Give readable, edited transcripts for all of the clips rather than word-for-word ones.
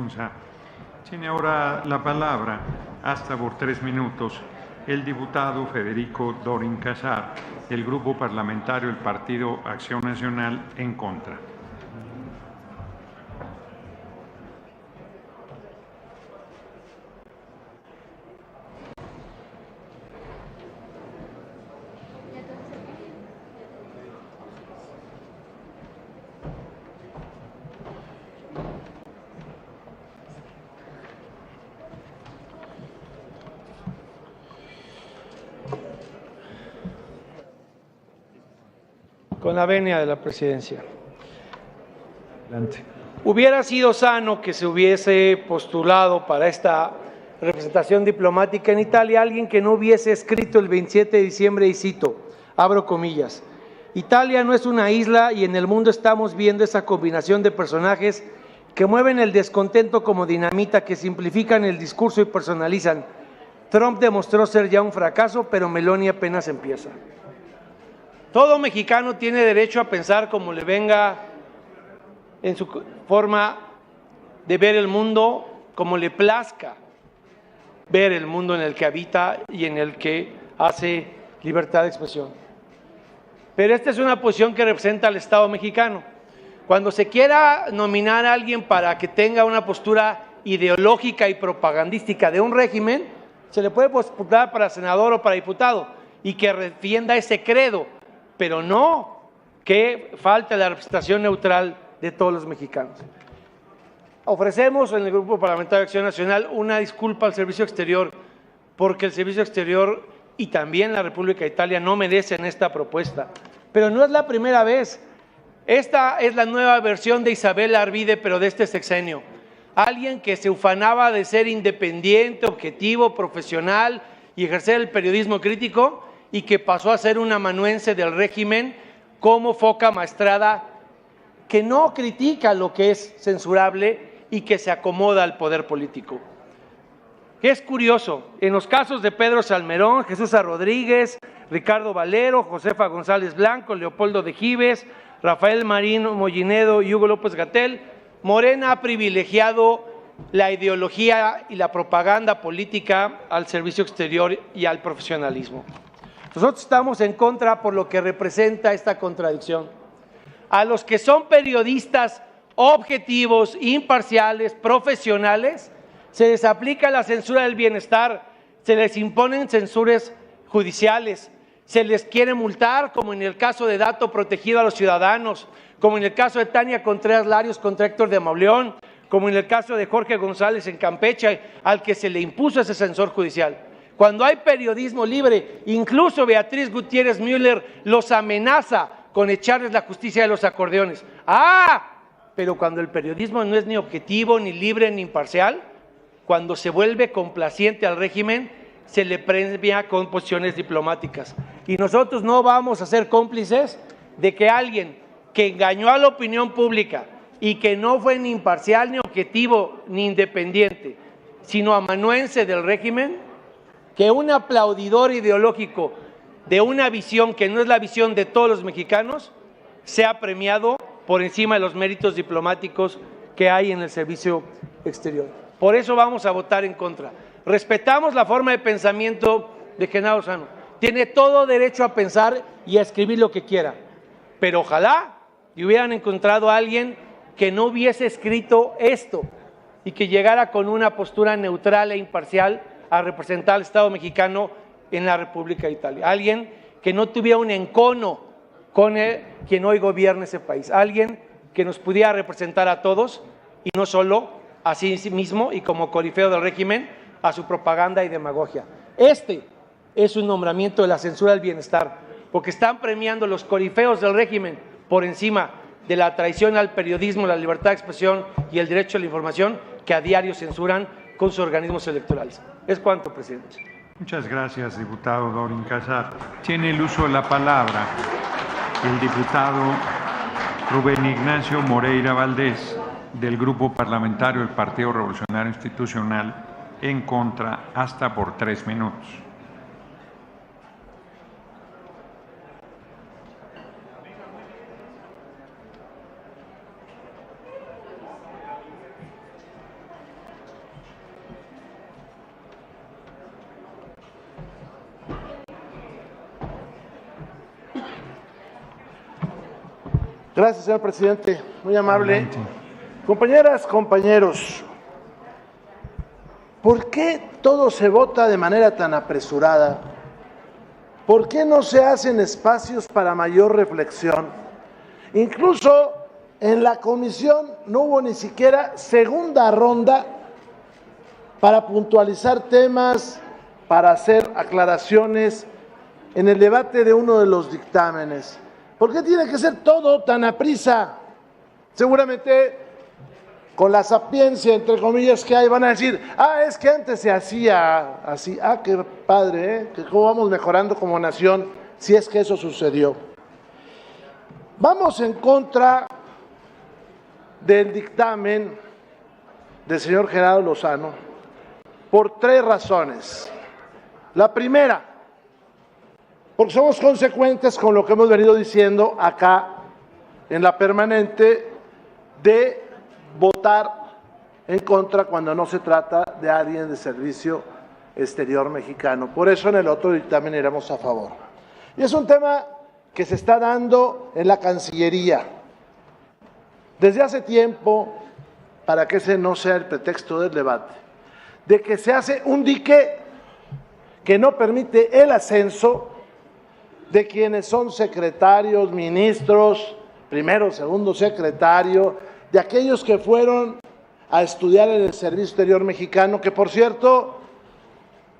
Insunza. Tiene ahora la palabra, hasta por 3 minutos, el diputado Federico Dorin Casar, del Grupo Parlamentario del Partido Acción Nacional, en contra. Con la venia de la presidencia. Adelante. Hubiera sido sano que se hubiese postulado para esta representación diplomática en Italia alguien que no hubiese escrito el 27 de diciembre, y cito, abro comillas, Italia no es una isla y en el mundo estamos viendo esa combinación de personajes que mueven el descontento como dinamita, que simplifican el discurso y personalizan. Trump demostró ser ya un fracaso, pero Meloni apenas empieza. Todo mexicano tiene derecho a pensar como le venga en su forma de ver el mundo, como le plazca ver el mundo en el que habita y en el que hace libertad de expresión. Pero esta es una posición que representa al Estado mexicano. Cuando se quiera nominar a alguien para que tenga una postura ideológica y propagandística de un régimen, se le puede postular para senador o para diputado y que defienda ese credo, pero no que falte la representación neutral de todos los mexicanos. Ofrecemos en el Grupo Parlamentario de Acción Nacional una disculpa al Servicio Exterior, porque el Servicio Exterior y también la República de Italia no merecen esta propuesta. Pero no es la primera vez. Esta es la nueva versión de Isabel Arvide, pero de este sexenio. Alguien que se ufanaba de ser independiente, objetivo, profesional y ejercer el periodismo crítico, y que pasó a ser un amanuense del régimen como foca maestrada que no critica lo que es censurable y que se acomoda al poder político. Es curioso, en los casos de Pedro Salmerón, Jesús Rodríguez, Ricardo Valero, Josefa González Blanco, Leopoldo de Gives, Rafael Marín Mollinedo y Hugo López-Gatell, Morena ha privilegiado la ideología y la propaganda política al servicio exterior y al profesionalismo. Nosotros estamos en contra por lo que representa esta contradicción. A los que son periodistas objetivos, imparciales, profesionales, se les aplica la censura del bienestar, se les imponen censuras judiciales, se les quiere multar, como en el caso de dato protegido a los ciudadanos, como en el caso de Tania Contreras Larios contra Héctor de Mauleón, como en el caso de Jorge González en Campeche, al que se le impuso ese censor judicial. Cuando hay periodismo libre, incluso Beatriz Gutiérrez Müller los amenaza con echarles la justicia de los acordeones. Pero cuando el periodismo no es ni objetivo, ni libre, ni imparcial, cuando se vuelve complaciente al régimen, se le premia con posiciones diplomáticas. Y nosotros no vamos a ser cómplices de que alguien que engañó a la opinión pública y que no fue ni imparcial, ni objetivo, ni independiente, sino amanuense del régimen, que un aplaudidor ideológico de una visión que no es la visión de todos los mexicanos, sea premiado por encima de los méritos diplomáticos que hay en el servicio exterior. Por eso vamos a votar en contra. Respetamos la forma de pensamiento de Genaro Lozano. Tiene todo derecho a pensar y a escribir lo que quiera, pero ojalá y hubieran encontrado a alguien que no hubiese escrito esto y que llegara con una postura neutral e imparcial a representar al Estado mexicano en la República de Italia. Alguien que no tuviera un encono con quien hoy gobierna ese país. Alguien que nos pudiera representar a todos y no solo a sí mismo y como corifeo del régimen a su propaganda y demagogia. Este es un nombramiento de la censura del bienestar, porque están premiando los corifeos del régimen por encima de la traición al periodismo, la libertad de expresión y el derecho a la información que a diario censuran con sus organismos electorales. Es cuanto, presidente. Muchas gracias, diputado Dorin Casar. Tiene el uso de la palabra el diputado Rubén Ignacio Moreira Valdés, del Grupo Parlamentario del Partido Revolucionario Institucional, en contra, hasta por 3 minutos. Gracias, señor presidente. Muy amable. Adelante. Compañeras, compañeros, ¿por qué todo se vota de manera tan apresurada? ¿Por qué no se hacen espacios para mayor reflexión? Incluso en la comisión no hubo ni siquiera segunda ronda para puntualizar temas, para hacer aclaraciones en el debate de uno de los dictámenes. ¿Por qué tiene que ser todo tan aprisa? Seguramente con la sapiencia, entre comillas, que hay, van a decir, es que antes se hacía así. Qué padre, ¿eh? Que cómo vamos mejorando como nación, si es que eso sucedió. Vamos en contra del dictamen del señor Gerardo Lozano por 3 razones. La primera, porque somos consecuentes con lo que hemos venido diciendo acá en la permanente de votar en contra cuando no se trata de alguien de servicio exterior mexicano. Por eso en el otro dictamen éramos a favor. Y es un tema que se está dando en la Cancillería. Desde hace tiempo, para que ese no sea el pretexto del debate, de que se hace un dique que no permite el ascenso de quienes son secretarios, ministros, primero, segundo secretario, de aquellos que fueron a estudiar en el Servicio Exterior Mexicano, que por cierto,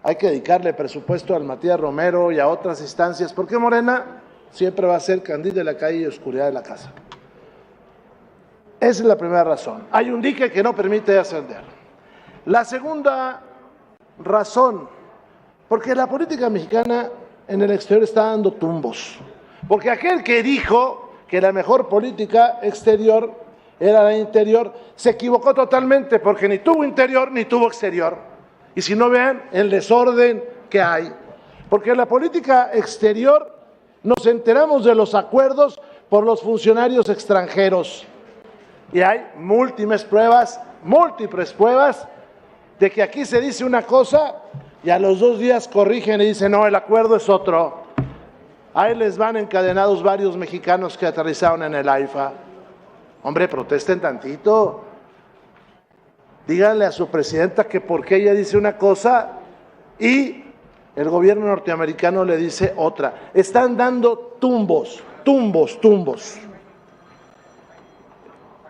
hay que dedicarle presupuesto al Matías Romero y a otras instancias, porque Morena siempre va a ser candil de la calle y oscuridad de la casa. Esa es la primera razón. Hay un dique que no permite ascender. La segunda razón, porque la política mexicana en el exterior está dando tumbos. Porque aquel que dijo que la mejor política exterior era la interior, se equivocó totalmente, porque ni tuvo interior ni tuvo exterior. Y si no, vean el desorden que hay. Porque en la política exterior nos enteramos de los acuerdos por los funcionarios extranjeros. Y hay múltiples pruebas de que aquí se dice una cosa y a los 2 días corrigen y dicen, no, el acuerdo es otro. Ahí les van encadenados varios mexicanos que aterrizaron en el AIFA. Hombre, protesten tantito. Díganle a su presidenta que por qué ella dice una cosa y el gobierno norteamericano le dice otra. Están dando tumbos.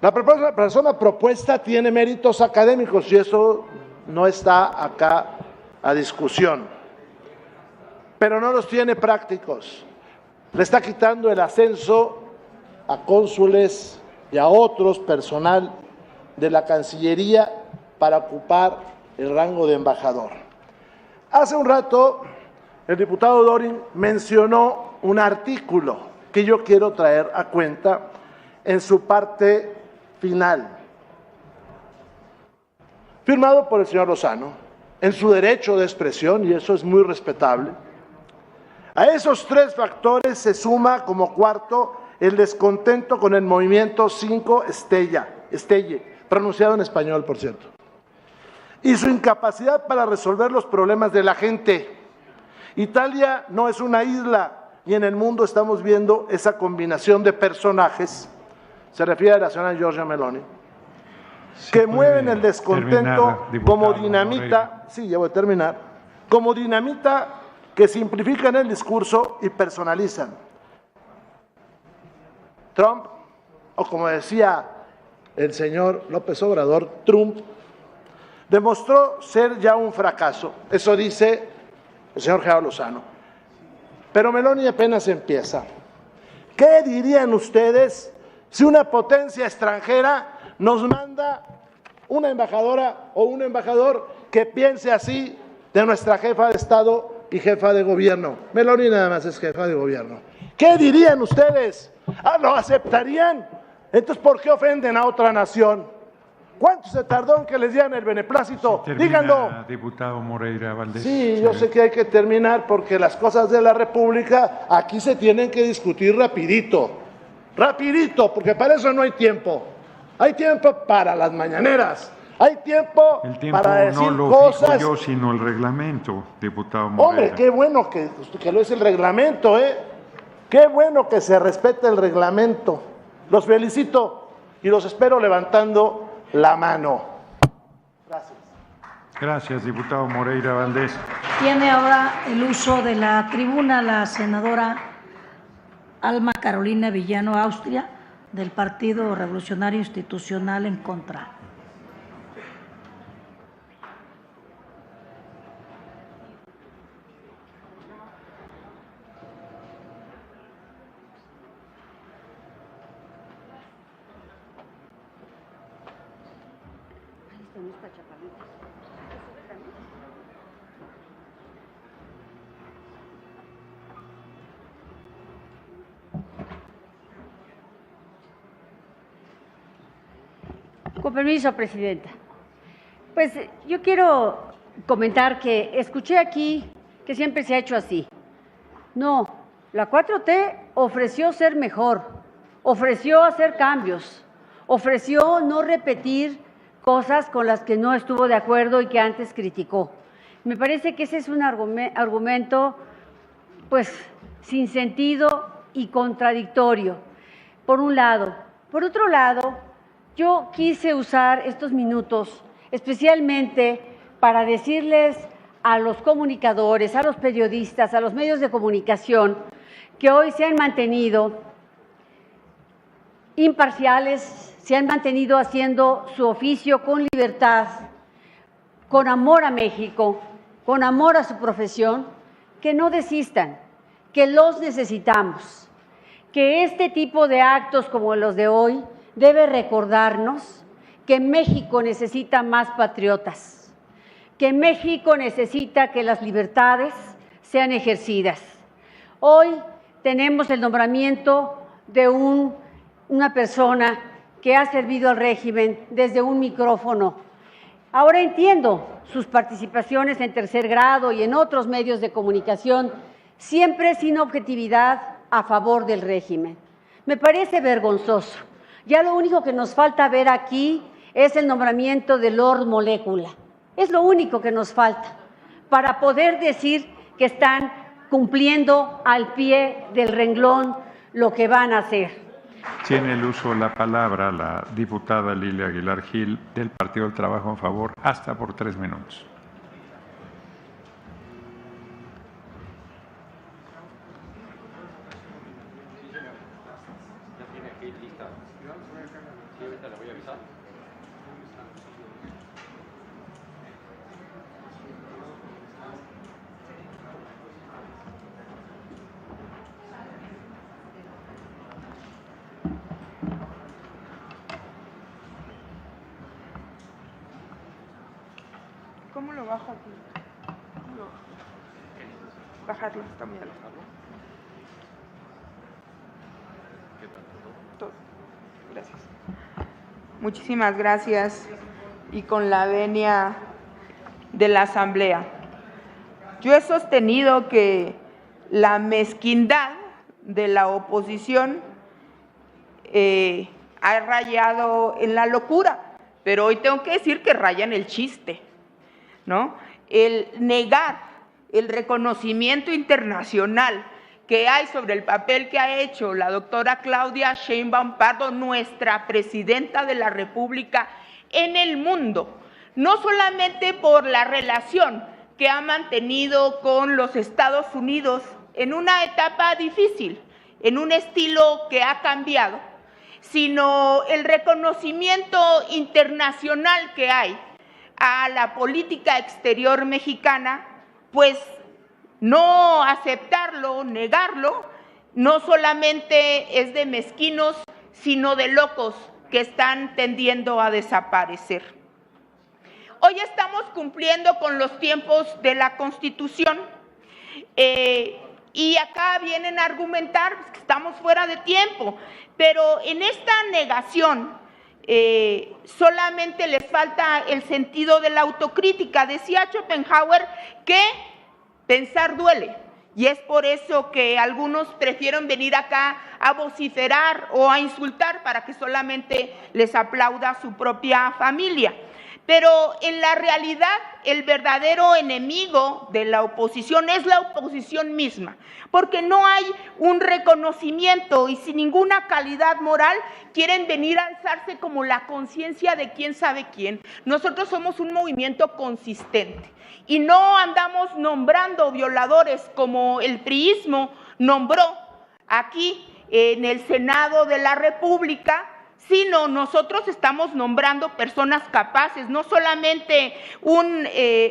La persona propuesta tiene méritos académicos y eso no está acá a discusión, pero no los tiene prácticos. Le está quitando el ascenso a cónsules y a otros personal de la Cancillería para ocupar el rango de embajador. Hace un rato el diputado Dorin mencionó un artículo que yo quiero traer a cuenta en su parte final, firmado por el señor Lozano, en su derecho de expresión, y eso es muy respetable. A esos 3 factores se suma como cuarto el descontento con el movimiento 5 Stelle, pronunciado en español, por cierto, y su incapacidad para resolver los problemas de la gente. Italia no es una isla y en el mundo estamos viendo esa combinación de personajes, se refiere a la señora Giorgia Meloni, que mueven el descontento como dinamita, Moreira. Sí, ya voy a terminar, como dinamita que simplifican el discurso y personalizan. Trump, o como decía el señor López Obrador, Trump, demostró ser ya un fracaso. Eso dice el señor Gerardo Lozano. Pero Meloni apenas empieza. ¿Qué dirían ustedes si una potencia extranjera nos manda una embajadora o un embajador que piense así de nuestra jefa de Estado y jefa de gobierno? Meloni nada más es jefa de gobierno. ¿Qué dirían ustedes? ¿Lo aceptarían? Entonces, ¿por qué ofenden a otra nación? ¿Cuánto se tardó en que les dieran el beneplácito? Díganlo. Diputado Moreira Valdés. Sí, yo sé que hay que terminar porque las cosas de la República aquí se tienen que discutir rapidito, porque para eso no hay tiempo. Hay tiempo para las mañaneras, hay tiempo para decir no lo cosas. Fijo yo, sino el reglamento, diputado Moreira. Hombre, qué bueno que lo es el reglamento, ¿eh? Qué bueno que se respete el reglamento. Los felicito y los espero levantando la mano. Gracias. Gracias, diputado Moreira Valdés. Tiene ahora el uso de la tribuna la senadora Alma Carolina Villano Austria, del Partido Revolucionario Institucional en Contra. Con permiso, presidenta. Pues yo quiero comentar que escuché aquí que siempre se ha hecho así. No, la 4T ofreció ser mejor, ofreció hacer cambios, ofreció no repetir cosas con las que no estuvo de acuerdo y que antes criticó. Me parece que ese es un argumento, pues, sin sentido y contradictorio, por un lado. Por otro lado, yo quise usar estos minutos especialmente para decirles a los comunicadores, a los periodistas, a los medios de comunicación que hoy se han mantenido imparciales, se han mantenido haciendo su oficio con libertad, con amor a México, con amor a su profesión, que no desistan, que los necesitamos, que este tipo de actos como los de hoy debe recordarnos que México necesita más patriotas, que México necesita que las libertades sean ejercidas. Hoy tenemos el nombramiento de una persona que ha servido al régimen desde un micrófono. Ahora entiendo sus participaciones en tercer grado y en otros medios de comunicación, siempre sin objetividad a favor del régimen. Me parece vergonzoso. Ya lo único que nos falta ver aquí es el nombramiento de Lord Molécula. Es lo único que nos falta para poder decir que están cumpliendo al pie del renglón lo que van a hacer. Tiene el uso de la palabra la diputada Lilia Aguilar Gil, del Partido del Trabajo en Favor, hasta por 3 minutos. ¿Cómo lo bajo aquí? Bajarlo, está muy alto. Todo. Gracias. Muchísimas gracias. Y con la venia de la Asamblea. Yo he sostenido que la mezquindad de la oposición ha rayado en la locura, pero hoy tengo que decir que raya en el chiste, ¿no? El negar el reconocimiento internacional que hay sobre el papel que ha hecho la doctora Claudia Sheinbaum Pardo, nuestra presidenta de la República, en el mundo, no solamente por la relación que ha mantenido con los Estados Unidos en una etapa difícil, en un estilo que ha cambiado, sino el reconocimiento internacional que hay a la política exterior mexicana, pues no aceptarlo, negarlo, no solamente es de mezquinos, sino de locos que están tendiendo a desaparecer. Hoy estamos cumpliendo con los tiempos de la Constitución y acá vienen a argumentar que estamos fuera de tiempo, pero en esta negación solamente les falta el sentido de la autocrítica. Decía Schopenhauer que pensar duele, y es por eso que algunos prefieren venir acá a vociferar o a insultar para que solamente les aplauda su propia familia. Pero en la realidad, el verdadero enemigo de la oposición es la oposición misma, porque no hay un reconocimiento y sin ninguna calidad moral quieren venir a alzarse como la conciencia de quién sabe quién. Nosotros somos un movimiento consistente y no andamos nombrando violadores como el priismo nombró aquí en el Senado de la República, sino nosotros estamos nombrando personas capaces, no solamente un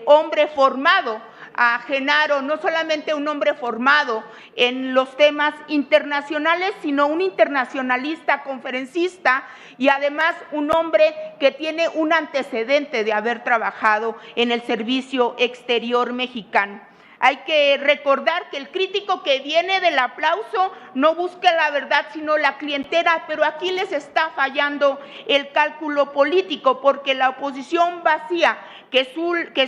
hombre formado, a Genaro, no solamente un hombre formado en los temas internacionales, sino un internacionalista, conferencista y además un hombre que tiene un antecedente de haber trabajado en el servicio exterior mexicano. Hay que recordar que el crítico que viene del aplauso no busca la verdad, sino la clientela, pero aquí les está fallando el cálculo político, porque la oposición vacía, que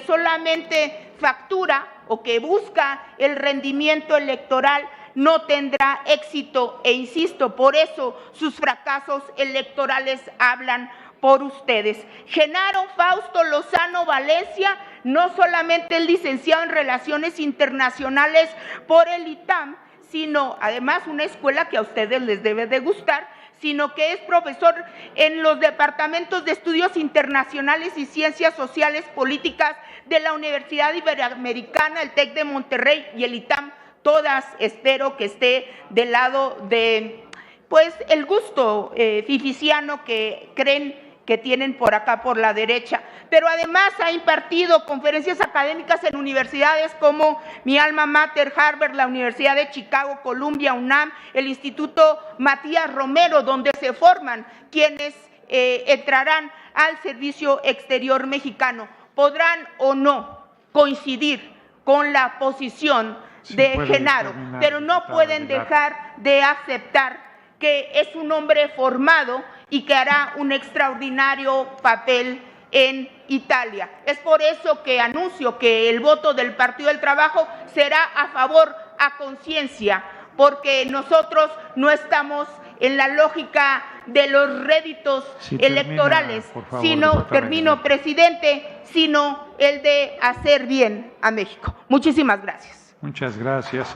solamente factura o que busca el rendimiento electoral, no tendrá éxito, e insisto, por eso sus fracasos electorales hablan por ustedes. Genaro Fausto Lozano Valencia no solamente es licenciado en Relaciones Internacionales por el ITAM, sino además una escuela que a ustedes les debe de gustar, sino que es profesor en los departamentos de Estudios Internacionales y Ciencias Sociales Políticas de la Universidad Iberoamericana, el TEC de Monterrey y el ITAM. Todas espero que esté del lado de, pues, el gusto fificiano que creen que tienen por acá, por la derecha. Pero además ha impartido conferencias académicas en universidades como mi alma mater, Harvard, la Universidad de Chicago, Columbia, UNAM, el Instituto Matías Romero, donde se forman quienes entrarán al servicio exterior mexicano. Podrán o no coincidir con la posición de Genaro, pero no pueden dejar de aceptar que es un hombre formado y que hará un extraordinario papel en Italia. Es por eso que anuncio que el voto del Partido del Trabajo será a favor, a conciencia, porque nosotros no estamos en la lógica de los réditos electorales, sino, termino, presidente, sino el de hacer bien a México. Muchísimas gracias. Muchas gracias.